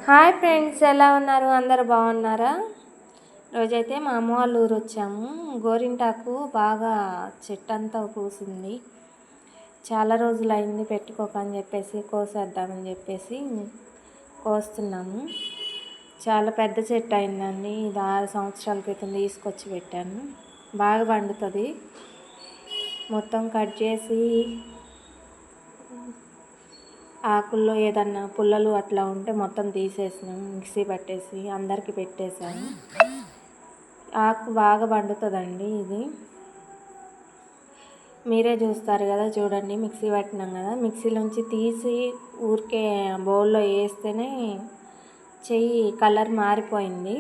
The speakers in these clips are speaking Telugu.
హాయ్ ఫ్రెండ్స్, ఎలా ఉన్నారు? అందరు బాగున్నారా? రోజైతే మా అమ్మ వాళ్ళ ఊరు వచ్చాము. గోరింటాకు బాగా చెట్టు అంతా పూసింది. చాలా రోజులైంది పెట్టుకోకని చెప్పేసి కోసేద్దామని చెప్పేసి కోస్తున్నాము. చాలా పెద్ద చెట్టు అయిందండి. ఇది 6 సంవత్సరాల క్రితం తీసుకొచ్చి పెట్టాను. బాగా పండుతుంది. మొత్తం కట్ చేసి ఆకుల్లో ఏదన్నా పుల్లలు అట్లా ఉంటే మొత్తం తీసేసినాం. మిక్సీ పట్టేసి అందరికీ పెట్టేశాను. ఆకు బాగా పండుతుందండి. ఇది మీరే చూస్తారు కదా, చూడండి. మిక్సీ పట్టినాం కదా, మిక్సీలోంచి తీసి ఊరికే బౌల్లో వేస్తేనే చెయ్యి కలర్ మారిపోయింది.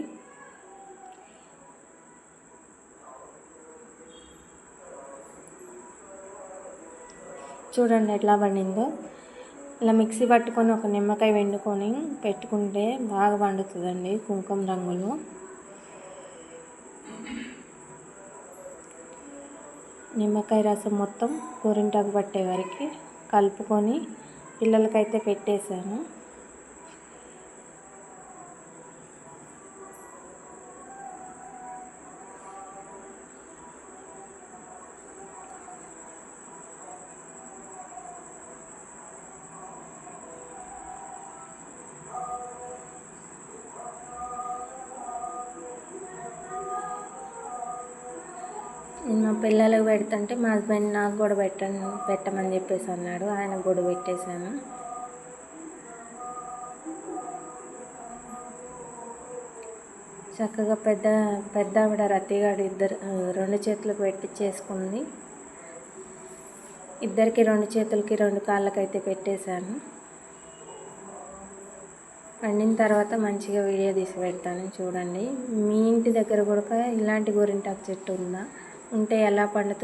చూడండి ఎట్లా పండిందో. ఇలా మిక్సీ పట్టుకొని ఒక నిమ్మకాయ వెండుకొని పెట్టుకుంటే బాగా పండుతుందండి. కుంకుమ రంగులో నిమ్మకాయ రసం మొత్తం గోరింటాకు పట్టే వరకు కలుపుకొని పిల్లలకైతే పెట్టేశాను. మా పిల్లలకు పెడుతుంటే మా హస్బెండ్ నాకు కూడా పెట్టమని చెప్పేసి అన్నాడు. ఆయనకు కూడా పెట్టేశాను. చక్కగా పెద్ద ఆవిడ రతిగాడు 2 చేతులకు పెట్టించేసుకుంది. ఇద్దరికి 2 చేతులకి 2 కాళ్ళకైతే పెట్టేశాను. పండిన తర్వాత మంచిగా వీడియో తీసి పెడతాను, చూడండి. మీ ఇంటి దగ్గర కూడా ఇలాంటి గోరింటాకు చెట్టు ఉంటే ఎలా పండుతుంది